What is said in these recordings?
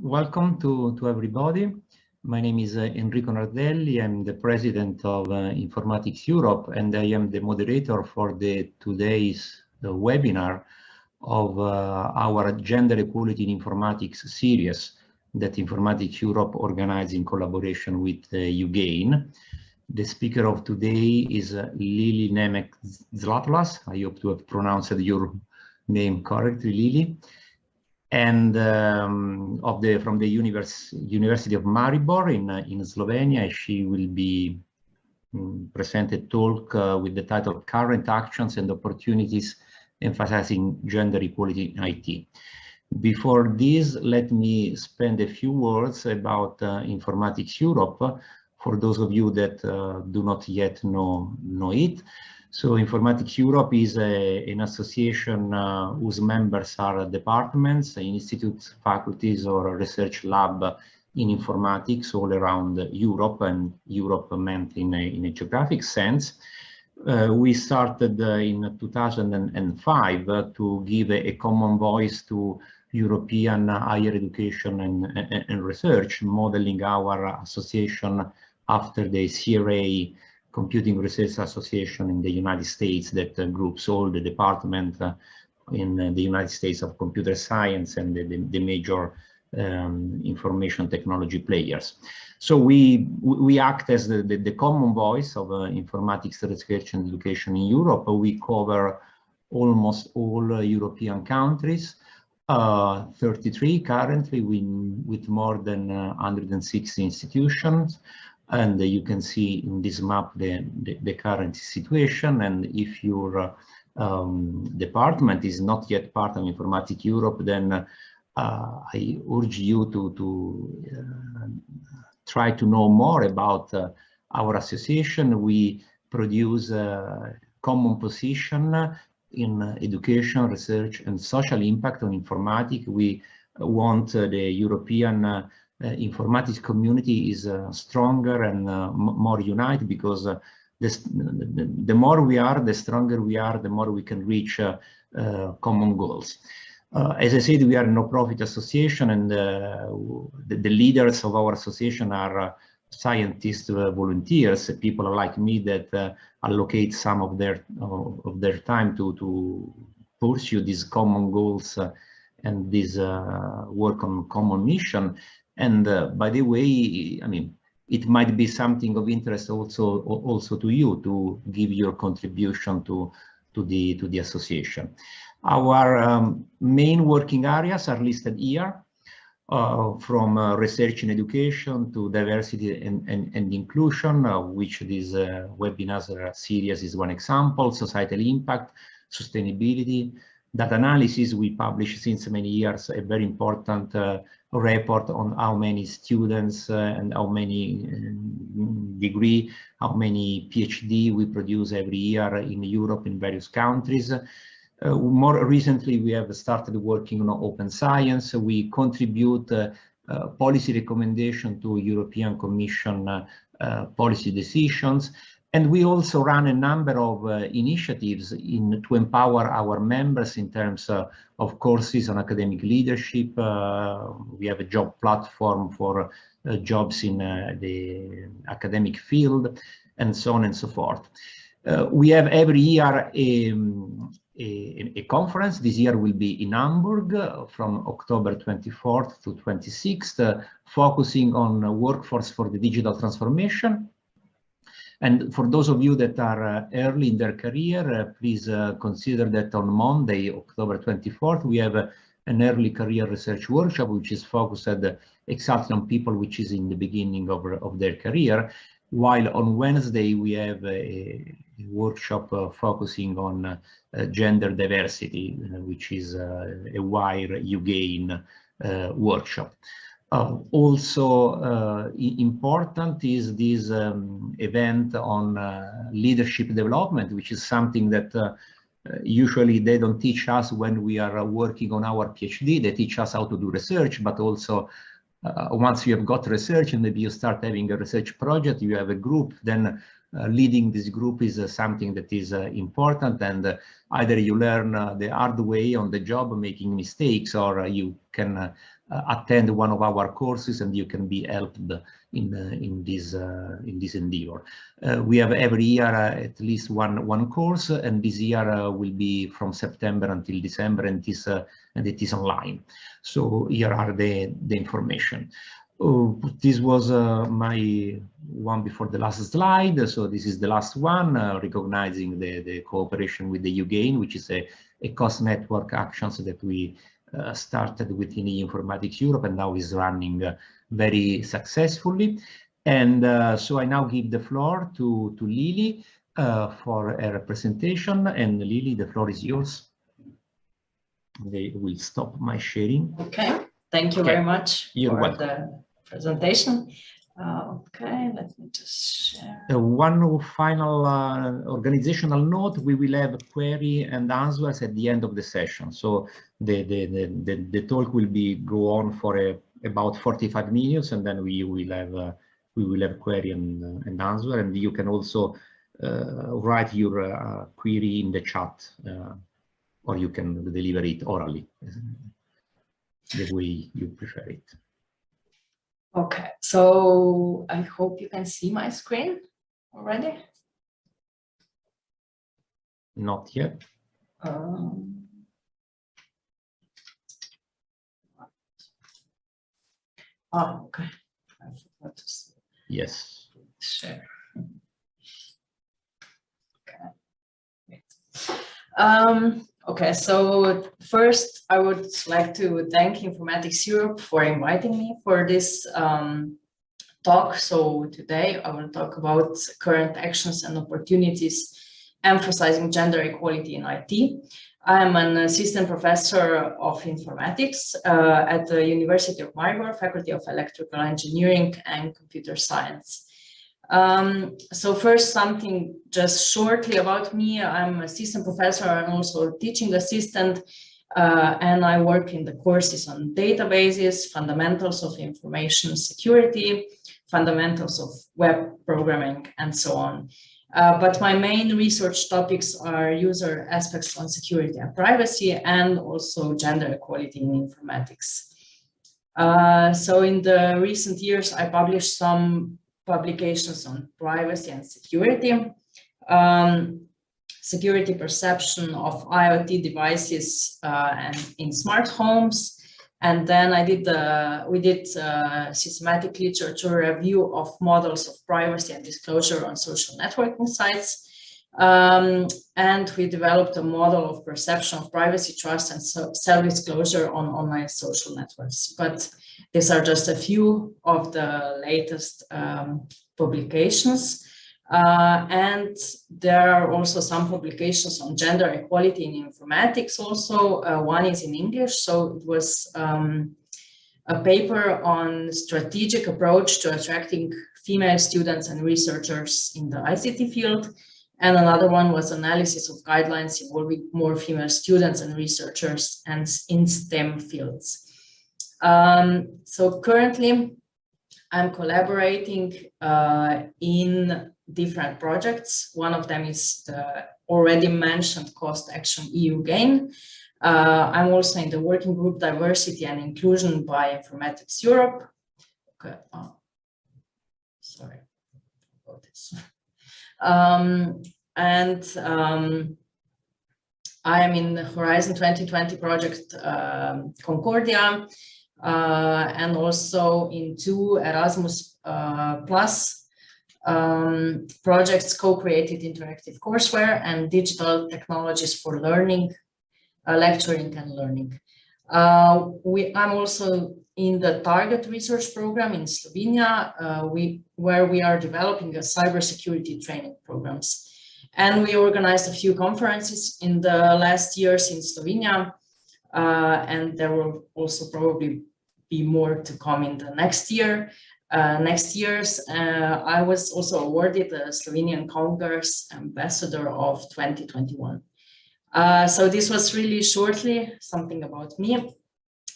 Welcome to everybody. My name is Enrico Nardelli. I'm the president of Informatics Europe, and I am the moderator for today's webinar of our Gender Equality in Informatics series that Informatics Europe organized in collaboration with UGAIN. The speaker of today is Lili Nemec Zlatolas. I hope to have pronounced your name correctly, Lili. And from the University of Maribor in Slovenia. She will be present a talk with the title Current Actions and Opportunities Emphasizing Gender Equality in IT. Before this, let me spend a few words about Informatics Europe for those of you that do not yet know it. So Informatics Europe is an association whose members are departments, institutes, faculties, or research lab in informatics all around Europe, and Europe meant in a geographic sense. We started in 2005 to give a common voice to European higher education and research, modeling our association after the CRA Computing Research Association in the United States that groups all the departments in the United States of computer science and the major information technology players. So we act as the common voice of informatics research and education in Europe. We cover almost all European countries, 33 currently, with more than 160 institutions. And you can see in this map the current situation. And if your department is not yet part of Informatics Europe, then I urge you to try to know more about our association. We produce a common position in education, research, and social impact on informatics. We want the European informatics community is stronger and more united, because the more we are, the stronger we are, the more we can reach common goals. As I said, we are a no-profit association, and the leaders of our association are scientists, volunteers, people like me that allocate some of their time to pursue these common goals and this work on common mission. And by the way, I mean, it might be something of interest also to you to give your contribution to the association. Our main working areas are listed here, from research and education to diversity and inclusion, which this webinar series is one example, societal impact, sustainability, data analysis. We publish since many years a very important report on how many students and how many degree, how many PhD we produce every year in Europe in various countries. More recently, we have started working on open science. We contribute policy recommendation to European Commission policy decisions. And we also run a number of initiatives to empower our members in terms of courses on academic leadership. We have a job platform for jobs in the academic field, and so on and so forth. We have every year a conference. This year will be in Hamburg from October 24th to 26th, focusing on workforce for the digital transformation. And for those of you that are early in their career, please consider that on Monday, October 24th, we have an early career research workshop, which is focused exactly on people which is in the beginning of their career, while on Wednesday we have a workshop focusing on gender diversity, which is a WIRE UGAIN workshop. Also important is this event on leadership development, which is something that usually they don't teach us when we are working on our PhD. They teach us how to do research, but also once you have got research and maybe you start having a research project, you have a group, then leading this group is something that is important, and either you learn the hard way on the job, making mistakes, or you can attend one of our courses, and you can be helped in this endeavor. We have every year at least one course, and this year will be from September until December, and it is online. So here are the information. This was my one before the last slide. So this is the last one, recognizing the cooperation with the UGAIN, which is a cost network actions that we started within Informatics Europe and now is running very successfully. And so I now give the floor to Lili for a presentation. And Lili, the floor is yours. They will stop my sharing. Okay, thank you very much for the presentation. Okay, let me just share. One final organizational note: we will have query and answers at the end of the session. So the talk will go on for about 45 minutes, and then we will have query and answer, and you can also write your query in the chat, or you can deliver it orally, the way you prefer it. Okay, so I hope you can see my screen already. Not yet. Oh, okay. I forgot to see. Yes. Share. Okay. Okay, so first I would like to thank Informatics Europe for inviting me for this talk. So today I will talk about current actions and opportunities emphasizing gender equality in IT. I am an assistant professor of informatics at the University of Maribor, Faculty of Electrical Engineering and Computer Science. So first, something just shortly about me. I'm assistant professor and also teaching assistant, and I work in the courses on databases, fundamentals of information security, fundamentals of web programming, and so on. But my main research topics are user aspects on security and privacy, and also gender equality in informatics. So in the recent years, I published some publications on privacy and security, security perception of IoT devices and in smart homes. And then we did systematic literature review of models of privacy and disclosure on social networking sites. And we developed a model of perception of privacy, trust, and self-disclosure on online social networks. But these are just a few of the latest publications. And there are also some publications on gender equality in informatics also. One is in English, so it was a paper on strategic approach to attracting female students and researchers in the ICT field. And another one was analysis of guidelines involving more female students and researchers and in STEM fields. So currently I'm collaborating in different projects. One of them is the already mentioned Cost Action EU GAIN. I'm also in the working group Diversity and Inclusion by Informatics Europe. Okay. Sorry about this. I am in the Horizon 2020 project CONCORDIA, and also in 2 Erasmus Plus projects, co-created interactive courseware and digital technologies for learning, lecturing and learning. I'm also in the Target research program in Slovenia, where we are developing a cybersecurity training programs. And we organized a few conferences in the last years in Slovenia, and there will also probably be more to come in the next year. Next years, I was also awarded the Slovenian Congress Ambassador of 2021. So this was really shortly something about me,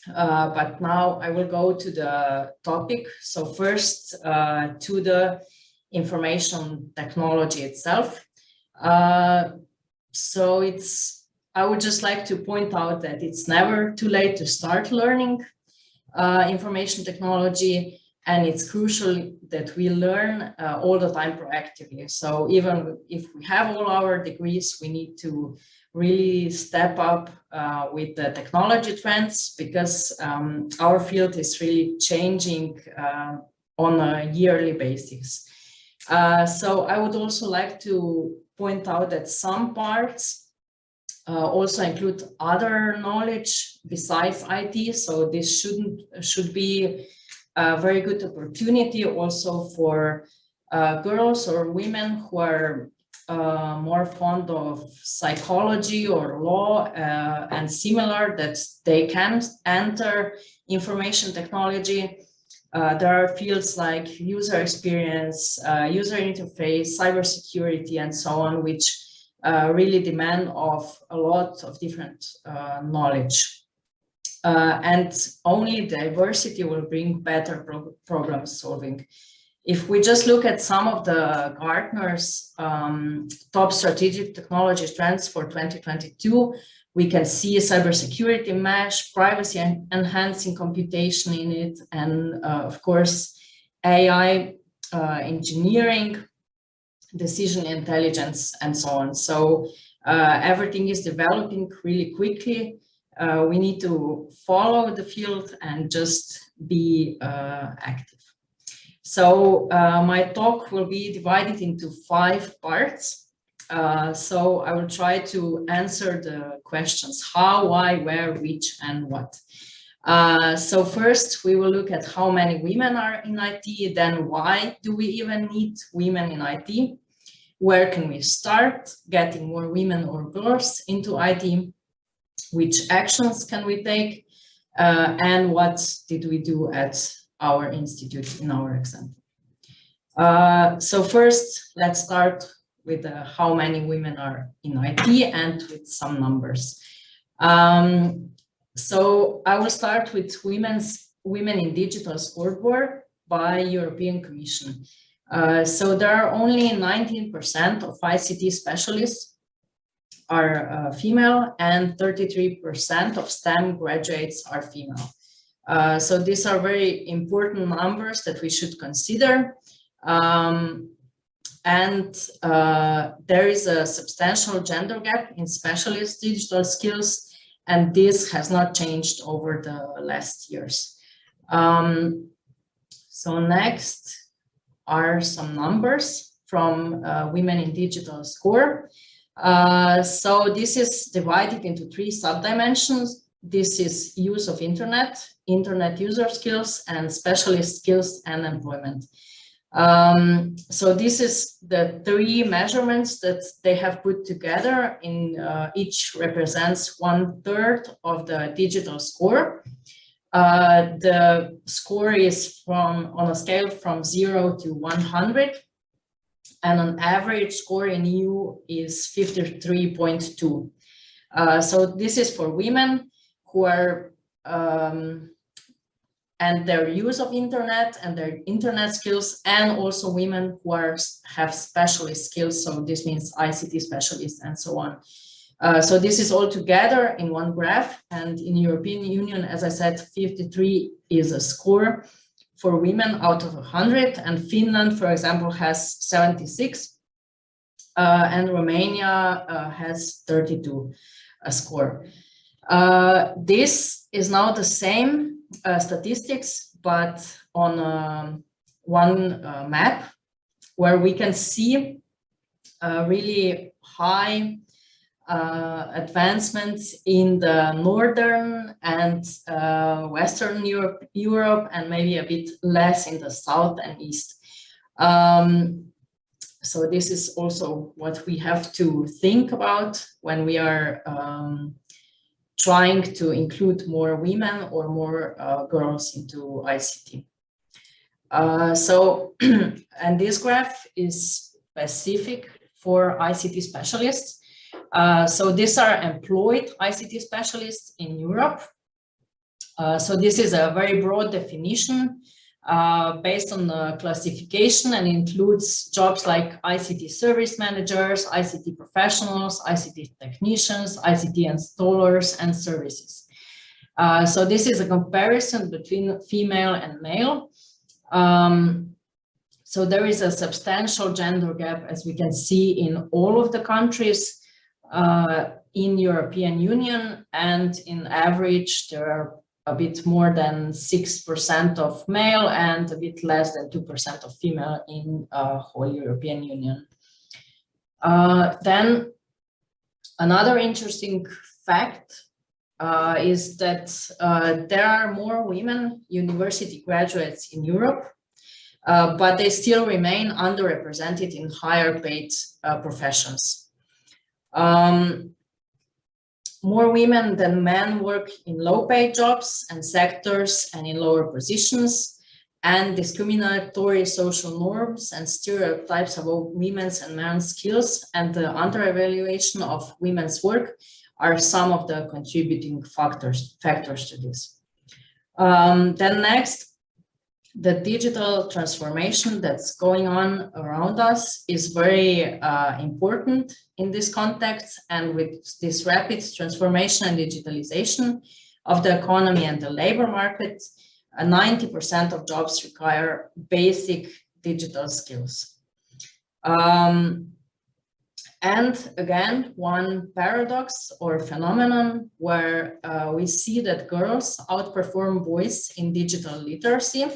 but now I will go to the topic. So first to the information technology itself. So I would just like to point out that it's never too late to start learning. information technology, and it's crucial that we learn all the time proactively. So even if we have all our degrees, we need to really step up with the technology trends, because our field is really changing on a yearly basis. So I would also like to point out that some parts also include other knowledge besides IT. So this should be a very good opportunity also for girls or women who are more fond of psychology or law and similar, that they can enter information technology. There are fields like user experience, user interface, cybersecurity, and so on, which really demand of a lot of different knowledge. And only diversity will bring better problem solving. If we just look at some of the Gartner's top strategic technology trends for 2022, we can see cybersecurity, mesh, privacy enhancing computation in it, and of course, AI, engineering, decision intelligence, and so on. So everything is developing really quickly. We need to follow the field and just be active. So my talk will be divided into 5 parts. So I will try to answer the questions: how, why, where, which, and what. So first we will look at how many women are in IT, then why do we even need women in IT? Where can we start getting more women or girls into IT? Which actions can we take? And what did we do at our institute in our example? So first, let's start with how many women are in IT and with some numbers. So I will start with Women in Digital Scoreboard by European Commission. So there are only 19% of ICT specialists are female, and 33% of STEM graduates are female. So these are very important numbers that we should consider. And there is a substantial gender gap in specialist digital skills, and this has not changed over the last years. So next are some numbers from Women in Digital Score. So this is divided into 3 subdimensions. This is use of internet user skills, and specialist skills and employment. So this is the 3 measurements that they have put together. In each represents 1/3 of the digital score. The score is on a scale from 0 to 100, and an average score in EU is 53.2. So this is for women who are and their use of internet and their internet skills, and also women who have specialist skills. So this means ICT specialists and so on. So this is all together in one graph, and in European Union, as I said, 53 is a score for women out of 100, and Finland, for example, has 76, and Romania has 32 a score. This is now the same statistics, but on one map, where we can see really high advancements in the northern and western Europe, and maybe a bit less in the south and east. So this is also what we have to think about when we are trying to include more women or more girls into ICT. And this graph is specific for ICT specialists. So these are employed ICT specialists in Europe. So this is a very broad definition based on the classification, and includes jobs like ICT service managers, ICT professionals, ICT technicians, ICT installers, and services. So this is a comparison between female and male. So there is a substantial gender gap, as we can see in all of the countries in European Union, and in average there are a bit more than 6% of male and a bit less than 2% of female in whole European Union. Then another interesting fact is that there are more women university graduates in Europe, but they still remain underrepresented in higher paid professions. More women than men work in low-paid jobs and sectors and in lower positions, and discriminatory social norms and stereotypes about women's and men's skills and the under-evaluation of women's work are some of the contributing factors to this. Then next, the digital transformation that's going on around us is very important in this context, and with this rapid transformation and digitalization of the economy and the labor market, 90% of jobs require basic digital skills. And again, one paradox or phenomenon where we see that girls outperform boys in digital literacy.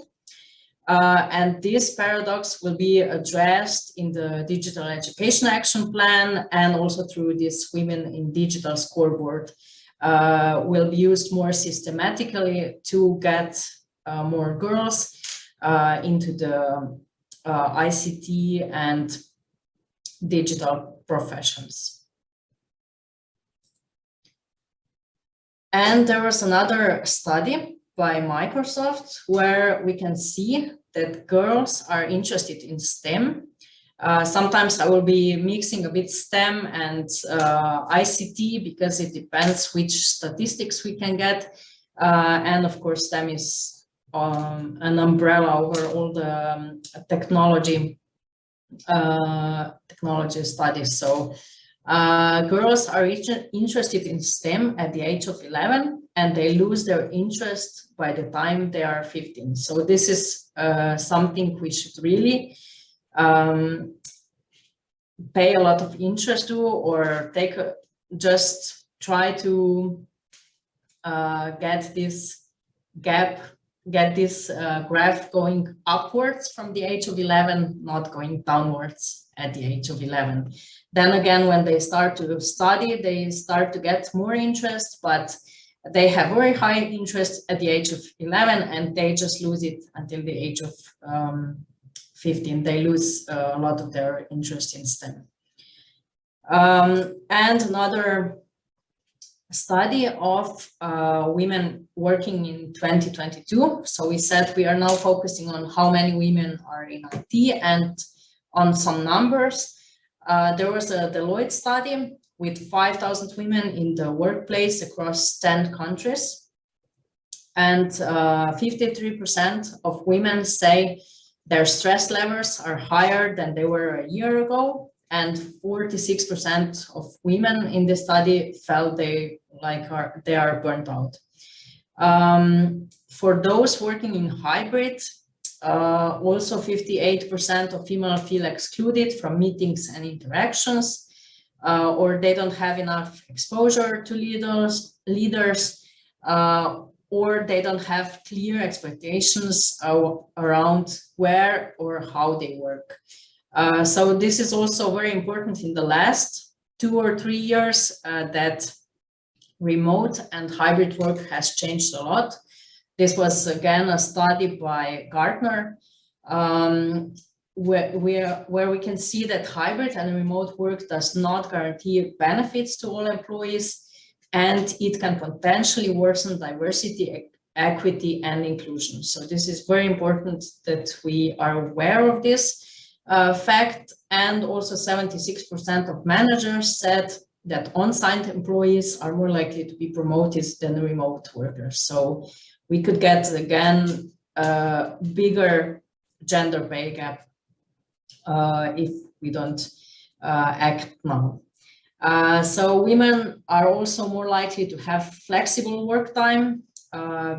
And this paradox will be addressed in the Digital Education Action Plan, and also through this Women in Digital Scoreboard will be used more systematically to get more girls into the ICT and digital professions. And there was another study by Microsoft where we can see that girls are interested in STEM. Sometimes I will be mixing a bit STEM and ICT because it depends which statistics we can get. And of course, STEM is an umbrella over all the technology studies. So girls are interested in STEM at the age of 11, and they lose their interest by the time they are 15. So this is something we should really pay a lot of interest to, or just try to get this graph going upwards from the age of 11, not going downwards at the age of 11. Then again, when they start to study, they start to get more interest, but they have very high interest at the age of 11, and they just lose it until the age of 15. They lose a lot of their interest in STEM. And another study of women working in 2022. So we said we are now focusing on how many women are in IT and on some numbers. There was a Deloitte study with 5,000 women in the workplace across 10 countries. And 53% of women say their stress levels are higher than they were a year ago. And 46% of women in the study felt they are burnt out. For those working in hybrid, also 58% of female feel excluded from meetings and interactions, or they don't have enough exposure to leaders, or they don't have clear expectations around where or how they work. So this is also very important in the last 2 or 3 years, that remote and hybrid work has changed a lot. This was again a study by Gartner, where we can see that hybrid and remote work does not guarantee benefits to all employees, and it can potentially worsen diversity, equity, and inclusion. So this is very important that we are aware of this fact. And also 76% of managers said that on-site employees are more likely to be promoted than remote workers. So we could get, again, a bigger gender pay gap if we don't act now. So women are also more likely to have flexible work time.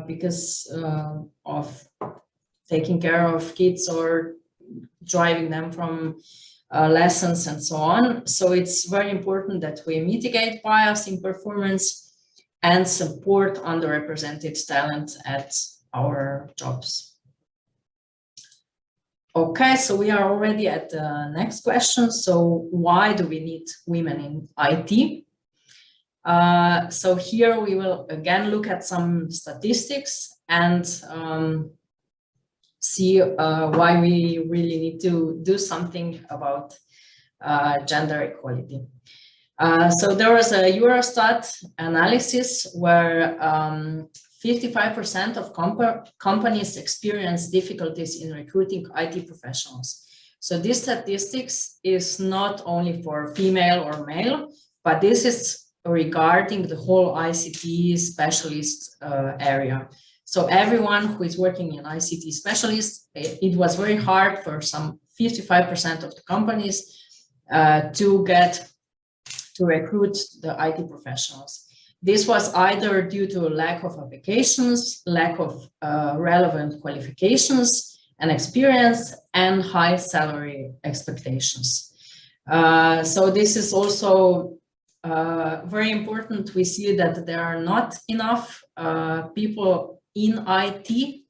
because of taking care of kids or driving them from lessons and so on. So it's very important that we mitigate bias in performance and support underrepresented talent at our jobs. Okay, so we are already at the next question. So why do we need women in IT? So here we will again look at some statistics and see why we really need to do something about gender equality. So there was a Eurostat analysis where 55% of companies experience difficulties in recruiting IT professionals. So this statistics is not only for female or male, but this is regarding the whole ICT specialist area. So everyone who is working in ICT specialists, it was very hard for some 55% of the companies to recruit the IT professionals. This was either due to lack of applications, lack of relevant qualifications and experience, and high salary expectations. So this is also very important. We see that there are not enough people in IT,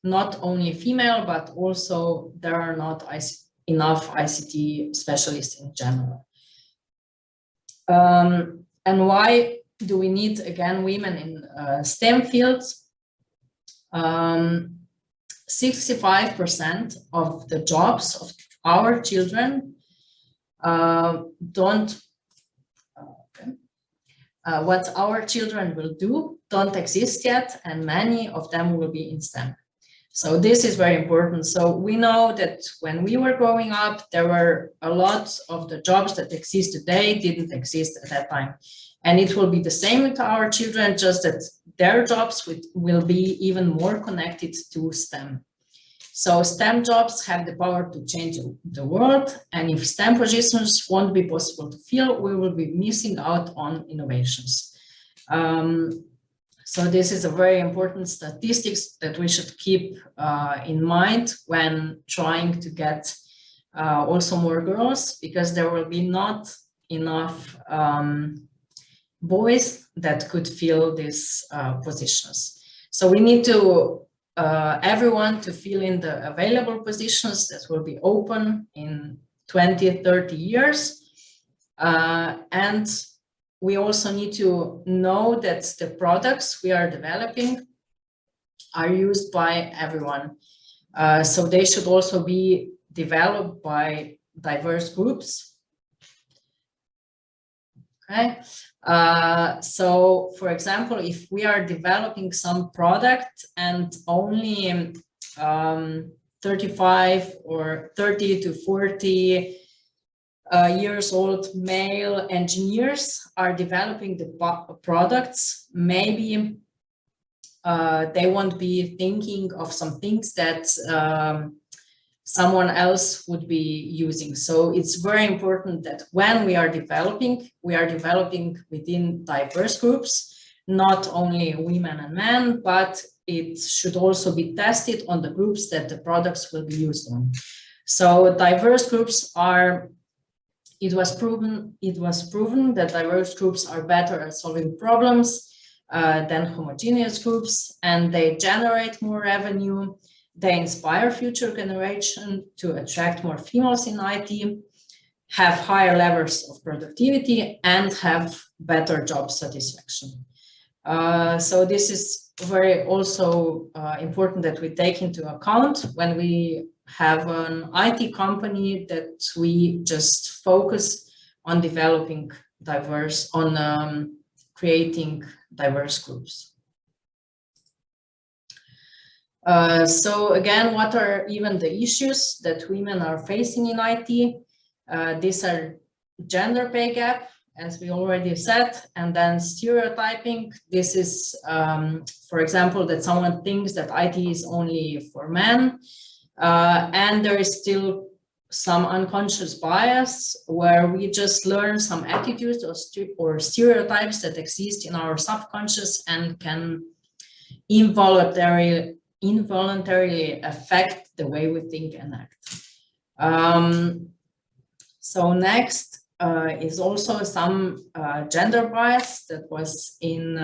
not only female, but also there are not enough ICT specialists in general. And why do we need, again, women in STEM fields? 65% of the jobs of our children what our children will do don't exist yet, and many of them will be in STEM. So this is very important. So we know that when we were growing up, there were a lot of the jobs that exist today didn't exist at that time. And it will be the same with our children, just that their jobs will be even more connected to STEM. So STEM jobs have the power to change the world, and if STEM positions won't be possible to fill, we will be missing out on innovations. So this is a very important statistics that we should keep in mind when trying to get also more girls, because there will be not enough boys that could fill these positions. So we need to everyone to fill in the available positions that will be open in 20, 30 years. And we also need to know that the products we are developing are used by everyone. So they should also be developed by diverse groups. Okay. So, for example, if we are developing some product and only 35 or 30 to 40 years old male engineers are developing the products, maybe they won't be thinking of some things that someone else would be using. So it's very important that when we are developing within diverse groups, not only women and men, but it should also be tested on the groups that the products will be used on. So diverse groups are, it was proven that diverse groups are better at solving problems than homogeneous groups, and they generate more revenue. They inspire future generations to attract more females in IT, have higher levels of productivity, and have better job satisfaction. So this is very also important that we take into account when we have an IT company, that we just focus on developing diverse, on creating diverse groups. So again, what are even the issues that women are facing in IT? These are gender pay gap, as we already said, and then stereotyping. This is, for example, that someone thinks that IT is only for men, and there is still some unconscious bias where we just learn some attitudes or stereotypes that exist in our subconscious and can involuntarily affect the way we think and act. So next is also some gender bias that was in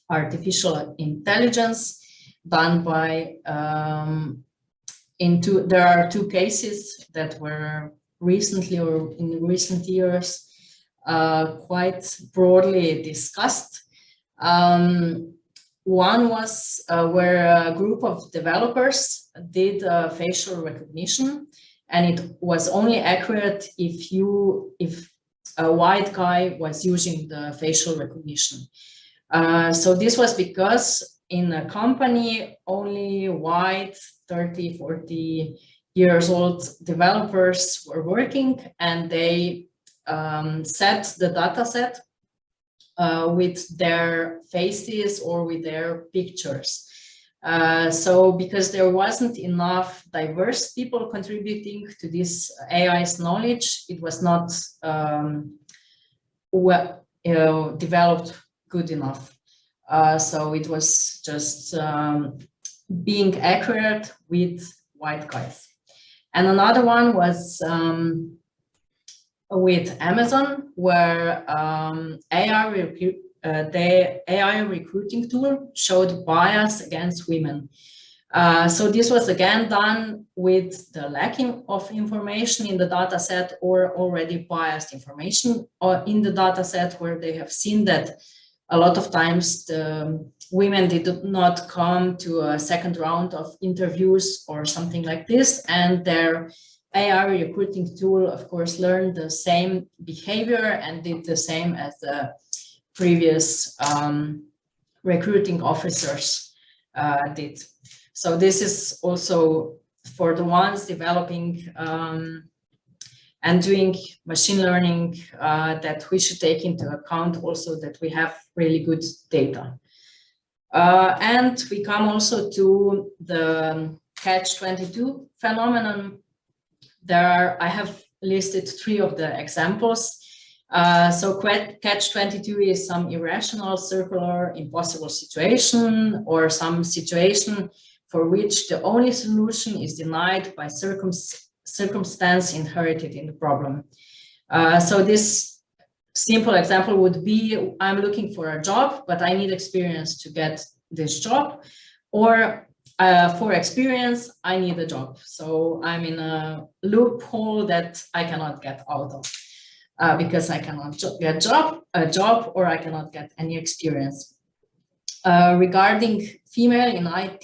artificial intelligence done by there are two cases that were recently or in recent years quite broadly discussed. One was where a group of developers did facial recognition, and it was only accurate if a white guy was using the facial recognition. So this was because in a company, only white 30, 40 years old developers were working, and they set the data set with their faces or with their pictures. So because there wasn't enough diverse people contributing to this AI's knowledge, it was not developed good enough. So it was just being accurate with white guys. And another one was with Amazon, where the AI recruiting tool showed bias against women. So this was again done with the lacking of information in the data set or already biased information in the data set, where they have seen that a lot of times the women did not come to a second round of interviews or something like this, and their AI recruiting tool, of course, learned the same behavior and did the same as the previous recruiting officers did. So this is also for the ones developing and doing machine learning that we should take into account also that we have really good data. And we come also to the catch-22 phenomenon. I have listed 3 of the examples. So catch-22 is some irrational, circular, impossible situation, or some situation for which the only solution is denied by circumstance inherited in the problem. So this simple example would be, I'm looking for a job, but I need experience to get this job, or for experience, I need a job. So I'm in a loophole that I cannot get out of because I cannot get a job, or I cannot get any experience. Regarding female in IT,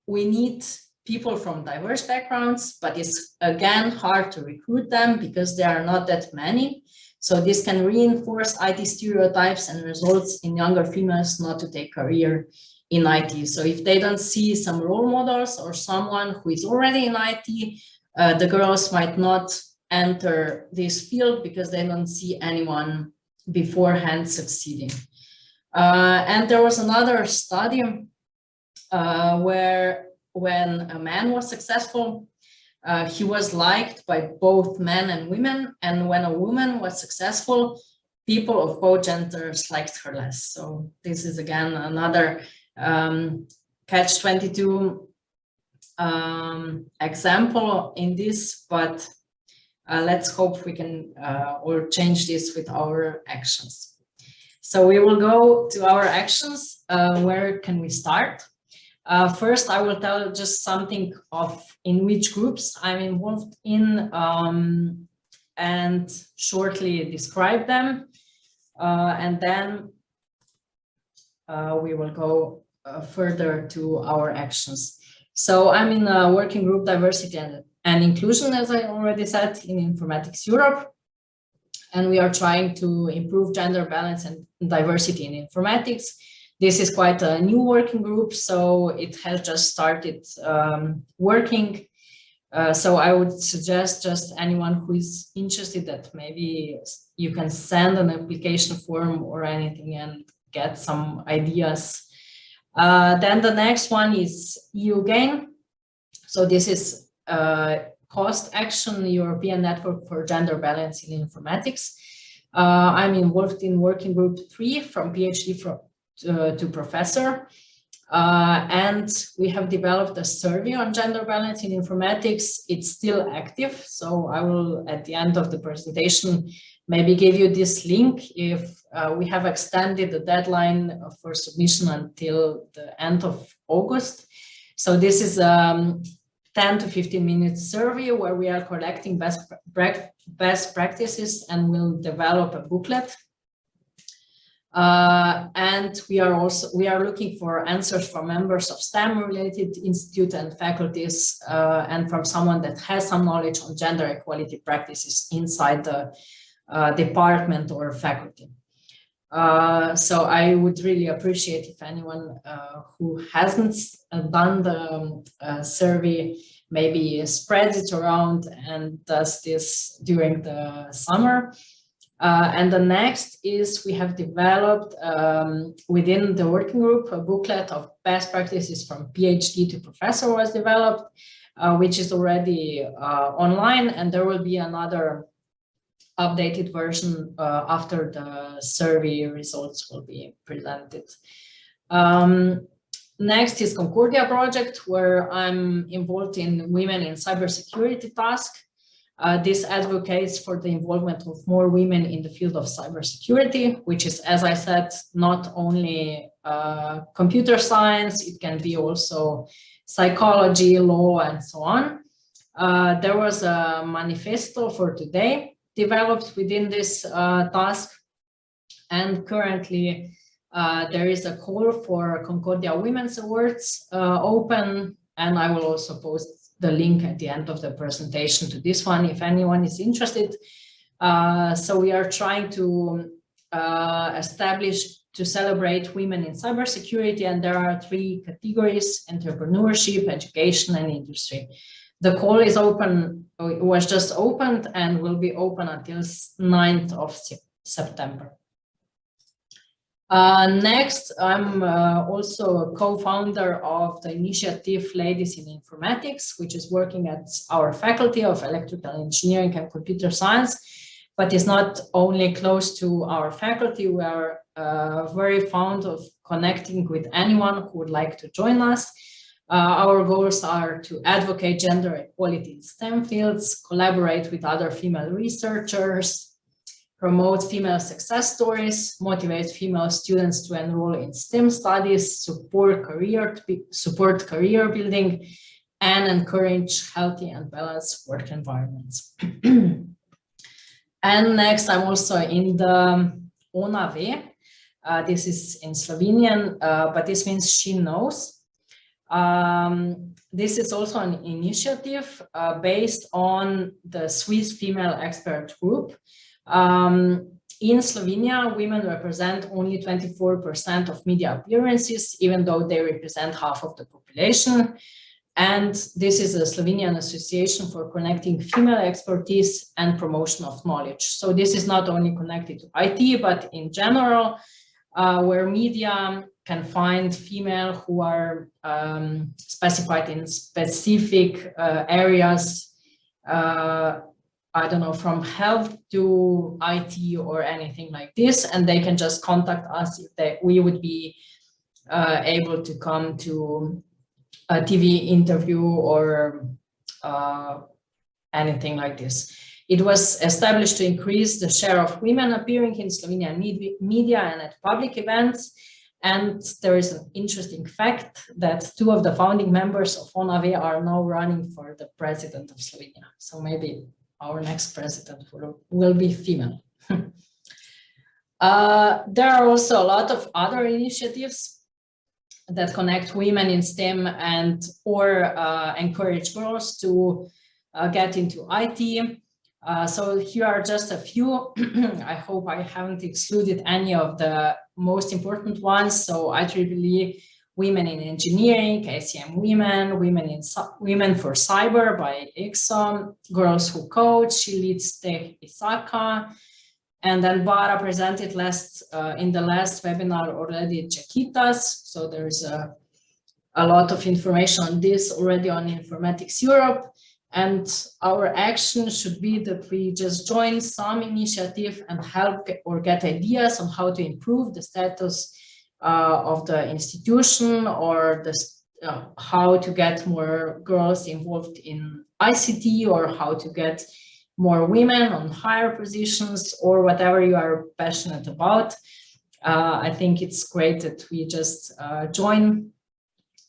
we need people from diverse backgrounds, but it's again hard to recruit them because there are not that many. So this can reinforce IT stereotypes and results in younger females not to take career in IT. So if they don't see some role models or someone who is already in IT, the girls might not enter this field because they don't see anyone beforehand succeeding. And there was another study where when a man was successful, he was liked by both men and women. And when a woman was successful, people of both genders liked her less. So this is again another catch-22 example in this, but let's hope we can or change this with our actions. So we will go to our actions. Where can we start? First, I will tell just something of in which groups I'm involved in and shortly describe them. And then we will go further to our actions. So I'm in a working group diversity and inclusion, as I already said, in Informatics Europe. And we are trying to improve gender balance and diversity in informatics. This is quite a new working group, so it has just started working. So I would suggest just anyone who is interested that maybe you can send an application form or anything and get some ideas. Then the next one is EU GAIN. So this is Cost Action European Network for Gender Balance in Informatics. I'm involved in working group 3 from PhD to professor. And we have developed a survey on gender balance in informatics. It's still active, so I will, at the end of the presentation, maybe give you this link. If we have extended the deadline for submission until the end of August. So this is 10 to 15 minute survey where we are collecting best practices and will develop a booklet. And we are looking for answers from members of STEM-related institute and faculties, and from someone that has some knowledge on gender equality practices inside the department or faculty. So I would really appreciate if anyone who hasn't done the survey maybe spreads it around and does this during the summer. And the next is we have developed within the working group a booklet of best practices from PhD to professor was developed, which is already online, and there will be another updated version after the survey results will be presented. Next is CONCORDIA project, where I'm involved in women in cybersecurity task. This advocates for the involvement of more women in the field of cybersecurity, which is, as I said, not only computer science, it can be also psychology, law, and so on. There was a manifesto for today developed within this task, and currently there is a call for Concordia Women's Awards open, and I will also post the link at the end of the presentation to this one if anyone is interested. So we are trying to celebrate women in cybersecurity, and there are 3 categories: entrepreneurship, education, and industry. The call is open, it was just opened and will be open until 9th of September. Next, I'm also a co-founder of the initiative Ladies in Informatics, which is working at our Faculty of Electrical Engineering and Computer Science, but is not only close to our faculty. We are very fond of connecting with anyone who would like to join us. Our goals are to advocate gender equality in STEM fields, collaborate with other female researchers, promote female success stories, motivate female students to enroll in STEM studies, support career building, and encourage healthy and balanced work environments. And next, I'm also in the Ona ve. This is in Slovenian, but this means she knows. This is also an initiative based on the Swiss Female Expert Group. In Slovenia, women represent only 24% of media appearances, even though they represent half of the population. And this is a Slovenian association for connecting female expertise and promotion of knowledge. So this is not only connected to IT, but in general, where media can find female who are specified in specific areas, I don't know, from health to IT or anything like this, and they can just contact us if we would be able to come to a TV interview or anything like this. It was established to increase the share of women appearing in Slovenian media and at public events. And there is an interesting fact that 2 of the founding members of Ona ve are now running for the president of Slovenia. So maybe our next president will be female. There are also a lot of other initiatives that connect women in STEM and or encourage girls to get into IT. So here are just a few. I hope I haven't excluded any of the most important ones. So IEEE Women in Engineering, ACM Women, Women for Cyber by IXO, Girls Who Code, She Leads Tech Isaka, and then Bara presented in the last webinar already Chiquitas. So there's a lot of information on this already on Informatics Europe. And our action should be that we just join some initiative and help or get ideas on how to improve the status of the institution, or the how to get more girls involved in ICT, or how to get more women on higher positions, or whatever you are passionate about. I think it's great that we just join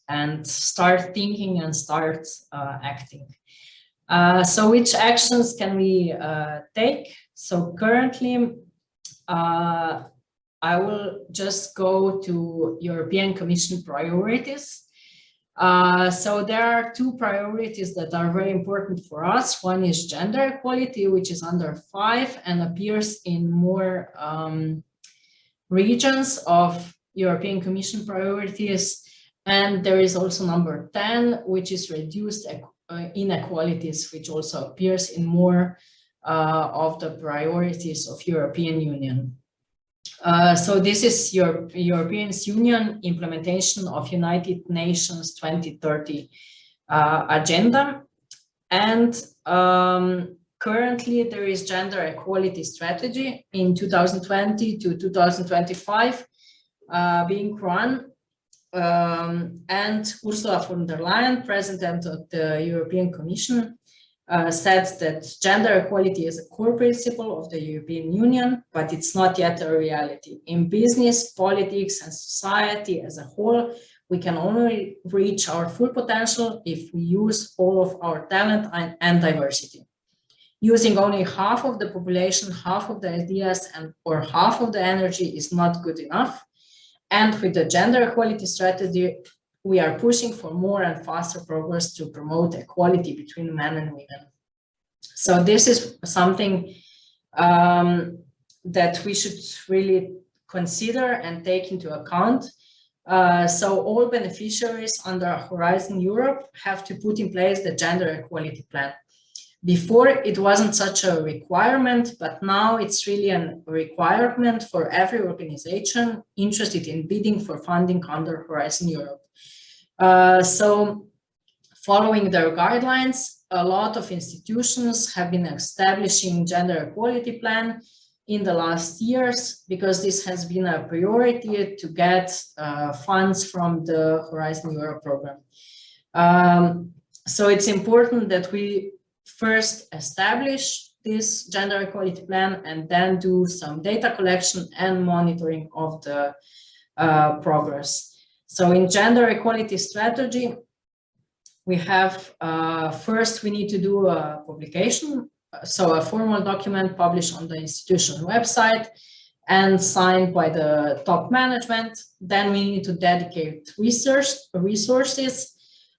and start thinking and start acting. So which actions can we take? So currently, I will just go to European Commission priorities. So there are two priorities that are very important for us. One is gender equality, which is under 5 and appears in more regions of European Commission priorities. And there is also number 10, which is reduced inequalities, which also appears in more of the priorities of European Union. So this is your European Union implementation of United Nations 2030 agenda. And currently there is gender equality strategy in 2020 to 2025 being run. And Ursula von der Leyen, President of the European Commission, said that gender equality is a core principle of the European Union, but it's not yet a reality. In business, politics, and society as a whole, we can only reach our full potential if we use all of our talent and diversity. Using only half of the population, half of the ideas, or half of the energy is not good enough. And with the gender equality strategy, we are pushing for more and faster progress to promote equality between men and women. So this is something that we should really consider and take into account. So all beneficiaries under Horizon Europe have to put in place the gender equality plan. Before, it wasn't such a requirement, but now it's really a requirement for every organization interested in bidding for funding under Horizon Europe. So following their guidelines, a lot of institutions have been establishing gender equality plan in the last years, because this has been a priority to get funds from the Horizon Europe program. So it's important that we first establish this gender equality plan and then do some data collection and monitoring of the progress. So in gender equality strategy, we have, first we need to do a publication, so a formal document published on the institution website and signed by the top management. Then we need to dedicate resources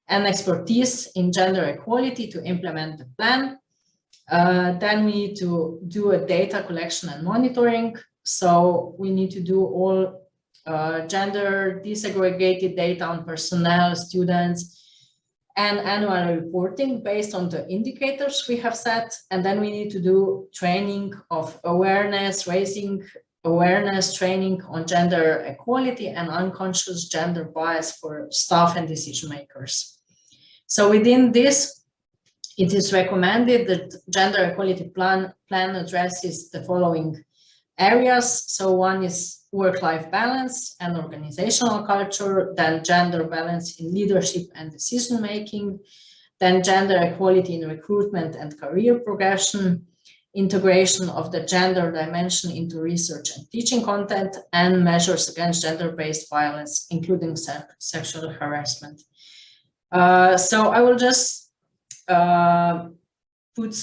and expertise in gender equality to implement the plan. Then we need to do a data collection and monitoring. So we need to do all gender disaggregated data on personnel, students, and annual reporting based on the indicators we have set. And then we need to do training of awareness, raising awareness training on gender equality and unconscious gender bias for staff and decision makers. So within this, it is recommended that gender equality plan addresses the following areas. So one is work-life balance and organizational culture, then gender balance in leadership and decision-making, then gender equality in recruitment and career progression, integration of the gender dimension into research and teaching content, and measures against gender-based violence, including sexual harassment. So I will just put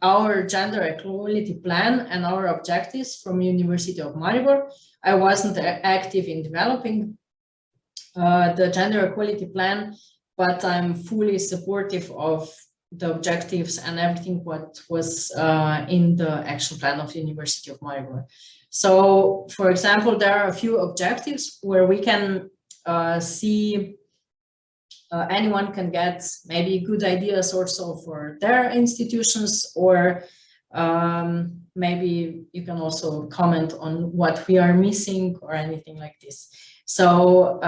our gender equality plan and our objectives from University of Maribor. I wasn't active in developing the gender equality plan, but I'm fully supportive of the objectives and everything what was in the action plan of the University of Maribor. So, for example, there are a few objectives where we can see anyone can get maybe good ideas also for their institutions, or maybe you can also comment on what we are missing or anything like this. So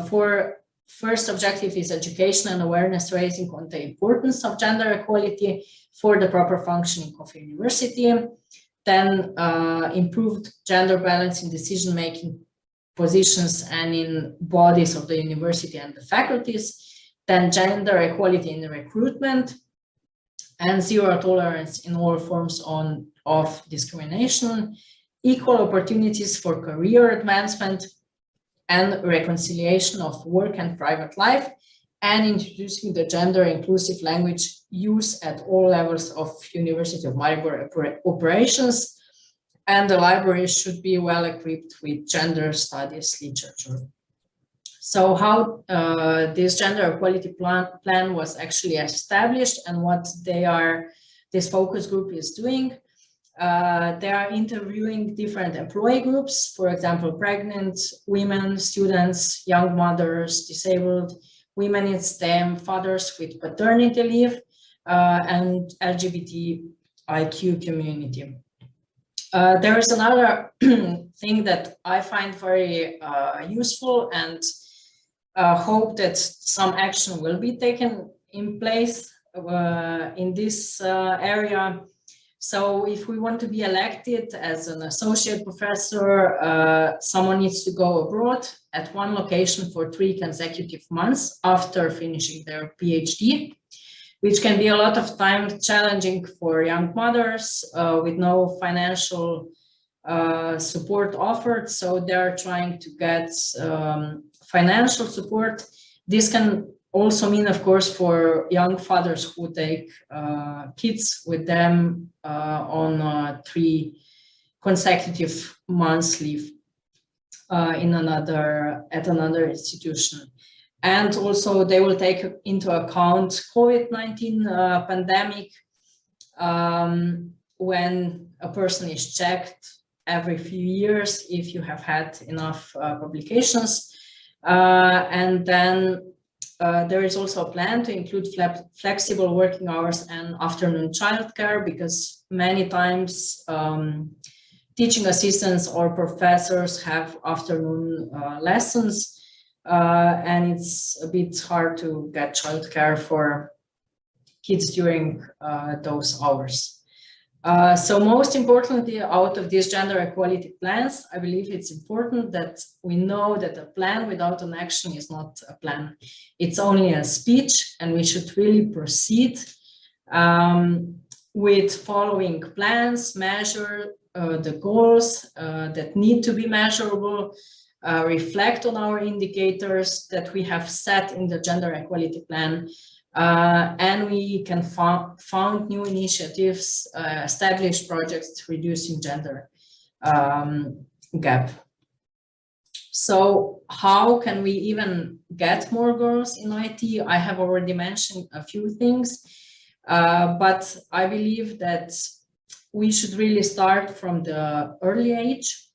for first objective is education and awareness raising on the importance of gender equality for the proper functioning of university. Then improved gender balance in decision making positions and in bodies of the university and the faculties. Then gender equality in the recruitment, and zero tolerance in all forms of discrimination, equal opportunities for career advancement, and reconciliation of work and private life, and introducing the gender inclusive language use at all levels of University of Maribor operations. And the library should be well equipped with gender studies literature. So how this gender equality plan was actually established and what this focus group is doing. They are interviewing different employee groups, for example, pregnant women, students, young mothers, disabled, women in STEM, fathers with paternity leave, and LGBTIQ community. There is another thing that I find very useful and hope that some action will be taken in place in this area. So if we want to be elected as an associate professor, someone needs to go abroad at one location for 3 consecutive months after finishing their PhD, which can be a lot of time challenging for young mothers with no financial support offered. So they're trying to get financial support. This can also mean, of course, for young fathers who take kids with them on 3 consecutive months leave at another institution. And also they will take into account COVID-19 pandemic when a person is checked every few years if you have had enough publications. And then there is also a plan to include flexible working hours and afternoon childcare, because many times teaching assistants or professors have afternoon lessons. And it's a bit hard to get childcare for kids during those hours. So most importantly, out of these gender equality plans, I believe it's important that we know that a plan without an action is not a plan. It's only a speech, and we should really proceed with following plans, measure the goals that need to be measurable, reflect on our indicators that we have set in the gender equality plan, and we can found new initiatives, establish projects reducing gender gap. So how can we even get more girls in IT? I have already mentioned a few things, but I believe that we should really start from the early age.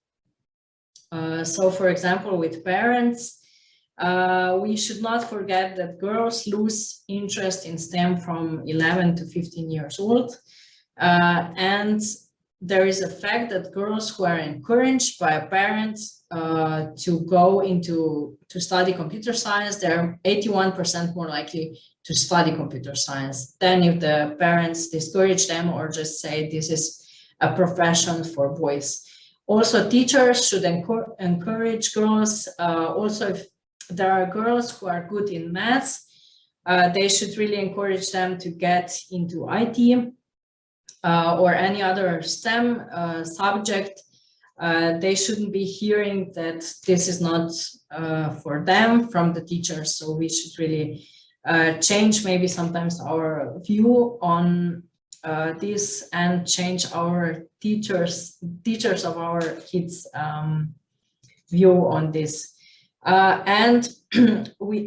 So for example, with parents, we should not forget that girls lose interest in STEM from 11 to 15 years old. And there is a fact that girls who are encouraged by parents to study computer science, they're 81% more likely to study computer science than if the parents discourage them or just say this is a profession for boys. Also, teachers should encourage girls. Also, if there are girls who are good in maths, they should really encourage them to get into IT or any other STEM subject. They shouldn't be hearing that this is not for them from the teachers. So we should really change maybe sometimes our view on this and change our teachers of our kids' view on this. And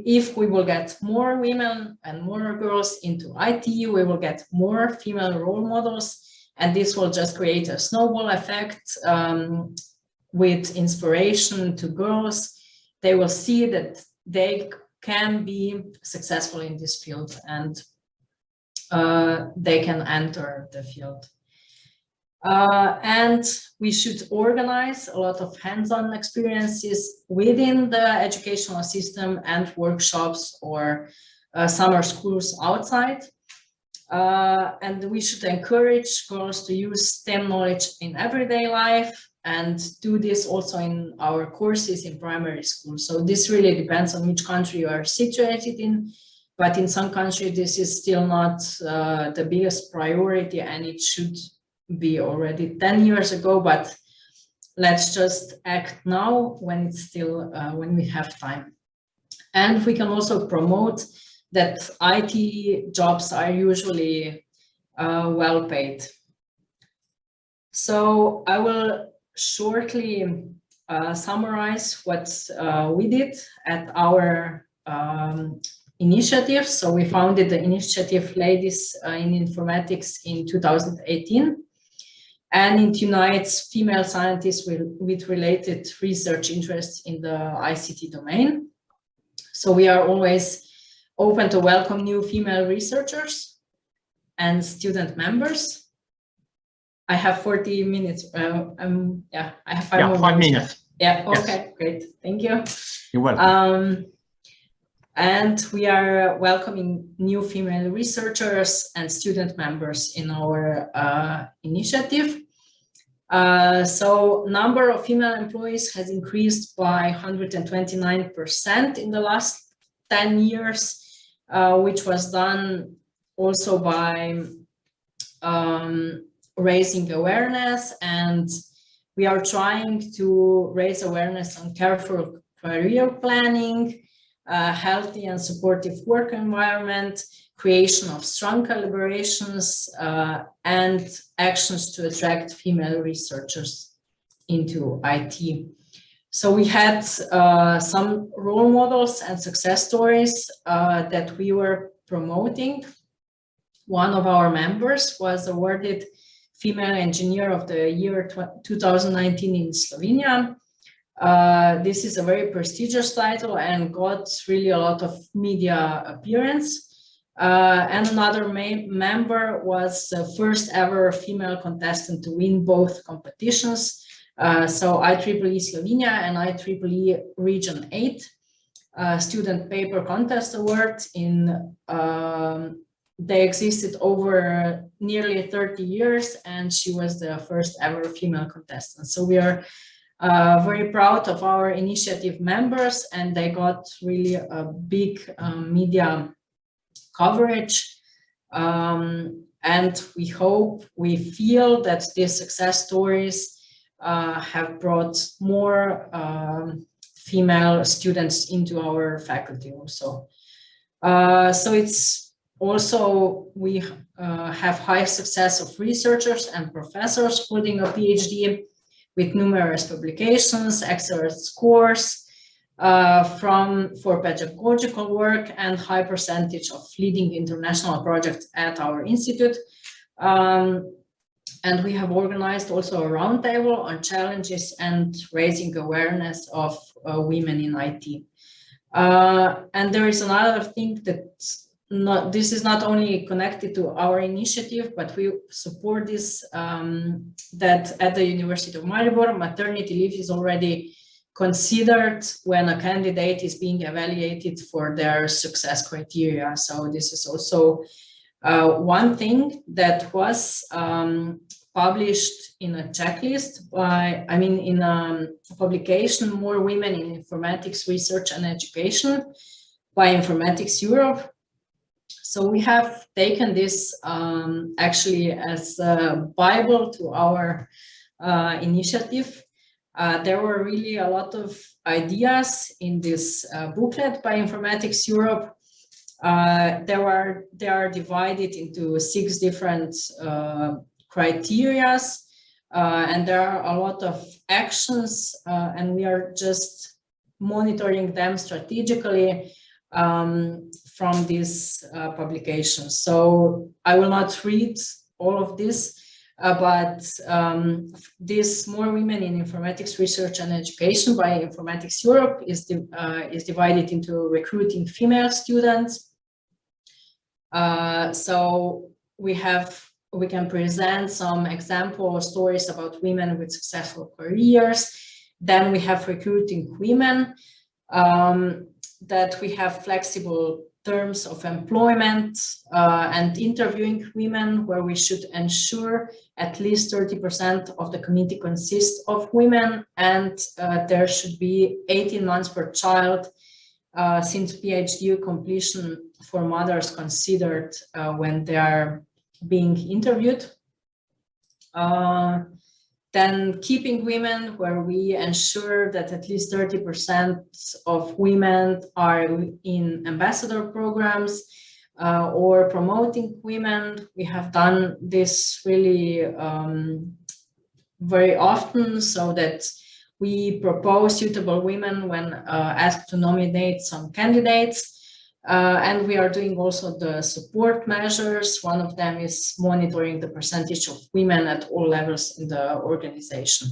if we will get more women and more girls into IT, we will get more female role models, and this will just create a snowball effect with inspiration to girls. They will see that they can be successful in this field, and they can enter the field. And we should organize a lot of hands-on experiences within the educational system and workshops or summer schools outside. And we should encourage girls to use STEM knowledge in everyday life and do this also in our courses in primary school. So this really depends on which country you are situated in, but in some countries this is still not the biggest priority, and it should be already 10 years ago, but let's just act now when it's still, when we have time. And we can also promote that IT jobs are usually well paid. So I will shortly summarize what we did at our initiative. So we founded the initiative Ladies in Informatics in 2018, and it unites female scientists with related research interests in the ICT domain. So we are always open to welcome new female researchers and student members. I have 40 minutes. Yeah, I have 5 minutes. Yeah, okay, yes. Great. Thank you. You're welcome. And we are welcoming new female researchers and student members in our initiative. So number of female employees has increased by 129% in the last 10 years, which was done also by raising awareness, and we are trying to raise awareness on careful career planning, healthy and supportive work environment, creation of strong collaborations, and actions to attract female researchers into IT. So we had some role models and success stories that we were promoting. One of our members was awarded Female Engineer of the Year 2019 in Slovenia. This is a very prestigious title and got really a lot of media appearance. And another member was the first ever female contestant to win both competitions. So IEEE Slovenia and IEEE Region 8 Student Paper Contest Award. They existed over nearly 30 years, and she was the first ever female contestant. So we are very proud of our initiative members, and they got really a big media coverage. And we feel that these success stories have brought more female students into our faculty also. So it's also, we have high success of researchers and professors holding a PhD with numerous publications, excellent scores for pedagogical work, and high percentage of leading international projects at our institute. And we have organized also a roundtable on challenges and raising awareness of women in IT. And there is another thing that this is not only connected to our initiative, but we support this, that at the University of Maribor, maternity leave is already considered when a candidate is being evaluated for their success criteria. So this is also one thing that was published in a checklist in a publication, More Women in Informatics Research and Education by Informatics Europe. So we have taken this actually as a Bible to our initiative. There were really a lot of ideas in this booklet by Informatics Europe. They are divided into 6 different criteria, and there are a lot of actions, and we are just monitoring them strategically from these publications. So I will not read all of this, but this More Women in Informatics Research and Education by Informatics Europe is divided into recruiting female students. So we can present some example stories about women with successful careers. Then we have recruiting women, that we have flexible terms of employment and interviewing women, where we should ensure at least 30% of the community consists of women, and there should be 18 months per child since PhD completion for mothers considered when they are being interviewed. Then keeping women, where we ensure that at least 30% of women are in ambassador programs or promoting women. We have done this really very often, so that we propose suitable women when asked to nominate some candidates. And we are doing also the support measures. One of them is monitoring the percentage of women at all levels in the organization.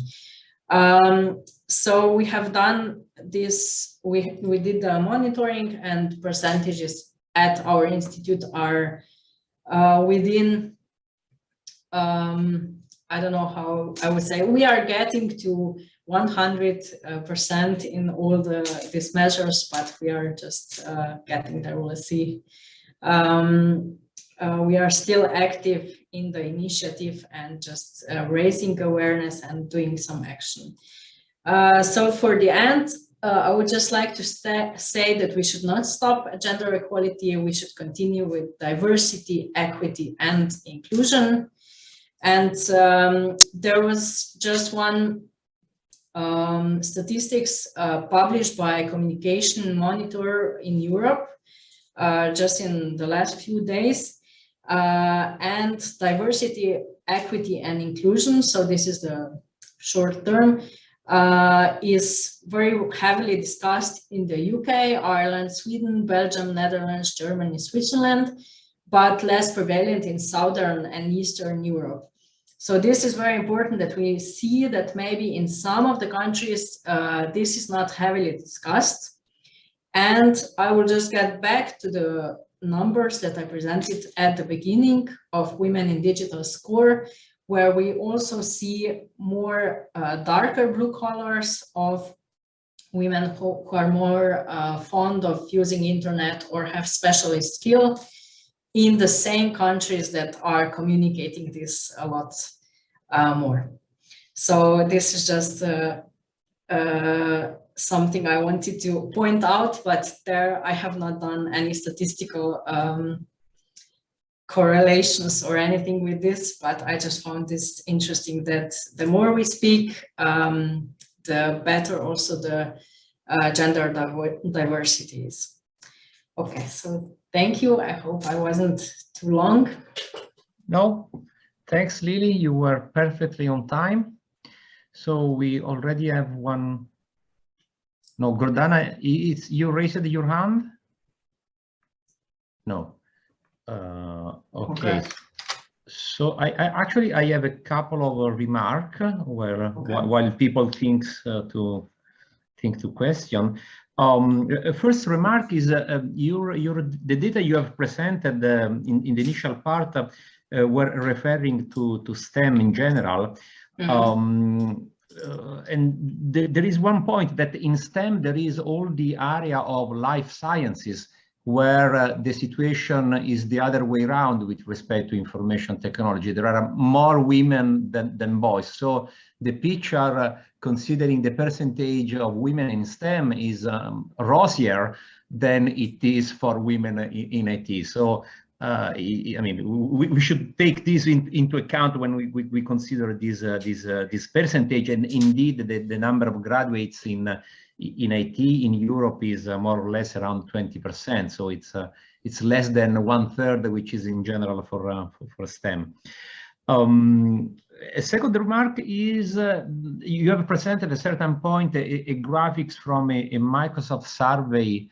So we have done this, we did the monitoring, and percentages at our institute are within, I don't know how I would say, we are getting to 100% in all these measures, but we are just getting there. We'll see. We are still active in the initiative and just raising awareness and doing some action. So for the end, I would just like to say that we should not stop at gender equality. We should continue with diversity, equity, and inclusion. And there was just one statistics published by Communication Monitor in Europe just in the last few days, and diversity, equity, and inclusion, so this is the short term, is very heavily discussed in the UK, Ireland, Sweden, Belgium, Netherlands, Germany, Switzerland, but less prevalent in Southern and Eastern Europe. So this is very important, that we see that maybe in some of the countries, this is not heavily discussed. And I will just get back to the numbers that I presented at the beginning of Women in Digital score, where we also see more darker blue colors of women who are more fond of using internet or have specialist skill in the same countries that are communicating this a lot more. So this is just something I wanted to point out, but there I have not done any statistical correlations or anything with this, but I just found this interesting, that the more we speak, the better also the gender diversity is. Okay, so thank you. I hope I wasn't too long. No, thanks, Lili. You were perfectly on time. So we already have one. No, Gordana, it's you raised your hand? No. Okay. So I actually have a couple of remarks where while people think to question. First remark is the data you have presented in the initial part were referring to STEM in general. Mm-hmm. And there is one point that in STEM there is all the area of life sciences, where the situation is the other way around with respect to information technology. There are more women than boys. So the picture, considering the percentage of women in STEM, is rosier than it is for women in IT. So I mean, we should take this into account when we consider this percentage. And indeed, the number of graduates in IT in Europe is more or less around 20%. So it's less than 1/3, which is in general for STEM. A second remark is you have presented at a certain point a graphics from a Microsoft survey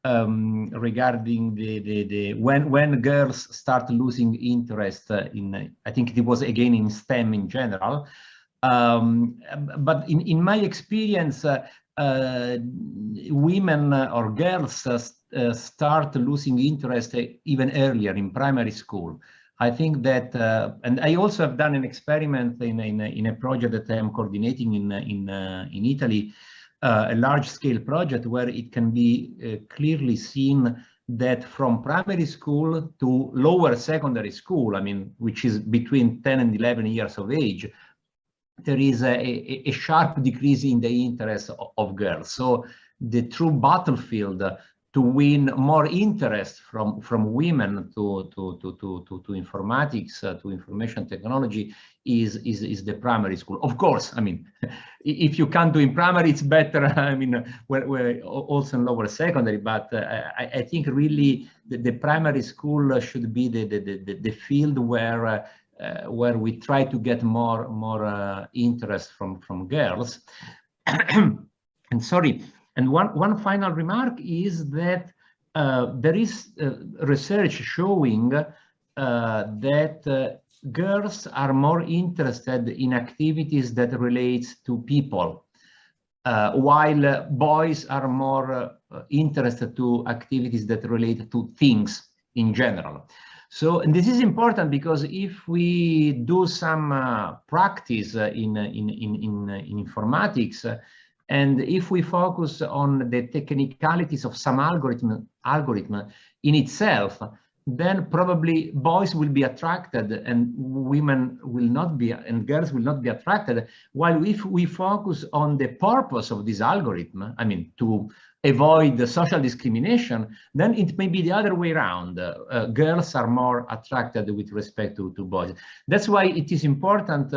regarding when girls start losing interest in, I think it was again in STEM in general. But in my experience, women or girls start losing interest even earlier in primary school. I think that, and I also have done an experiment in a project that I am coordinating in Italy, a large-scale project where it can be clearly seen that from primary school to lower secondary school, I mean, which is between 10 and 11 years of age, there is a sharp decrease in the interest of girls. So the true battlefield to win more interest from women to informatics, to information technology is the primary school. Of course, I mean, if you can't do in primary, it's better. I mean, we're also in lower secondary, but I think really the primary school should be the field where we try to get more interest from girls. And sorry. And one final remark is that there is research showing that girls are more interested in activities that relate to people, while boys are more interested to activities that relate to things in general. So, and this is important because if we do some practice in informatics, and if we focus on the technicalities of some algorithm in itself, then probably boys will be attracted and women will not be, and girls will not be attracted. While if we focus on the purpose of this algorithm, I mean, to avoid the social discrimination, then it may be the other way around. Girls are more attracted with respect to boys. That's why it is important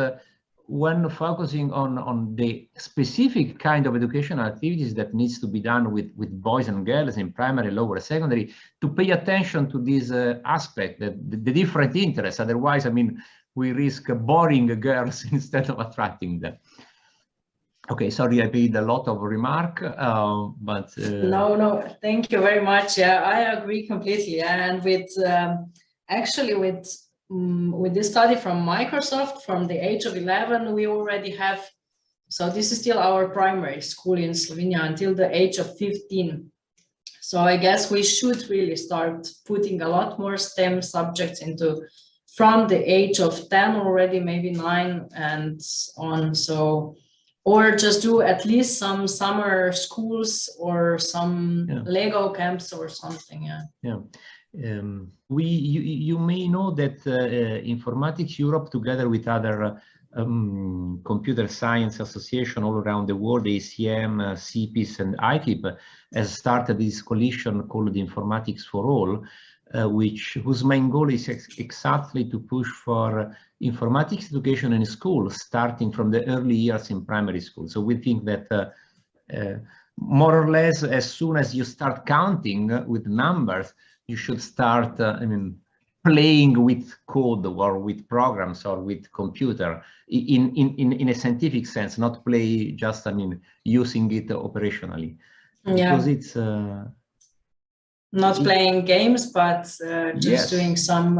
when focusing on the specific kind of educational activities that needs to be done with boys and girls in primary, lower secondary, to pay attention to this aspect, the different interests. Otherwise, I mean, we risk boring girls instead of attracting them. Okay, sorry, I made a lot of remark, but no, thank you very much. Yeah, I agree completely. And with actually with this study from Microsoft, from the age of 11, we already have, so this is still our primary school in Slovenia until the age of 15. So I guess we should really start putting a lot more STEM subjects into from the age of 10 already, maybe 9 and on. So, or just do at least some summer schools or some Lego camps or something. Yeah. You may know that Informatics Europe, together with other computer science association all around the world, ACM, CPIS, and IKIP, has started this coalition called Informatics for All, whose main goal is exactly to push for informatics education in schools, starting from the early years in primary school. So we think that more or less, as soon as you start counting with numbers, you should start, I mean, playing with code or with programs or with computer in a scientific sense, not play just, I mean, using it operationally. Because it's not playing games, but just doing some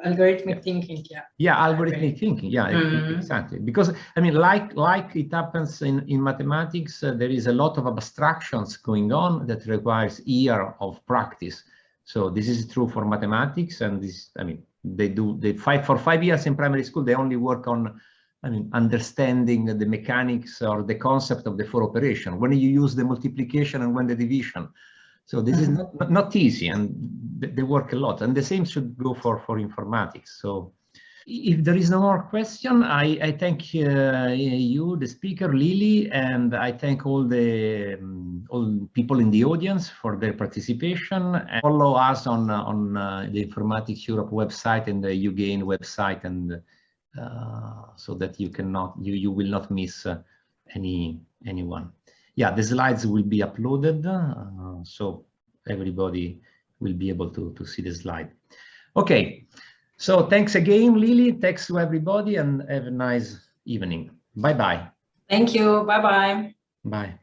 algorithmic thinking. Yeah, algorithmic thinking. Yeah, exactly. Because I mean, like it happens in mathematics, there is a lot of abstractions going on that requires year of practice. So this is true for mathematics, and this, I mean, they fight for 5 years in primary school. They only work on, I mean, understanding the mechanics or the concept of the 4 operation, when you use the multiplication and when the division. So this is not easy, and they work a lot. And the same should go for informatics. So if there is no more question, I thank you, the speaker, Lili, and I thank all people in the audience for their participation. And follow us on the Informatics Europe website and the UGAIN website, and so that you will not miss anyone. Yeah, the slides will be uploaded, so everybody will be able to see the slide. Okay. So thanks again, Lili. Thanks to everybody, and have a nice evening. Bye-bye. Thank you. Bye-bye. Bye.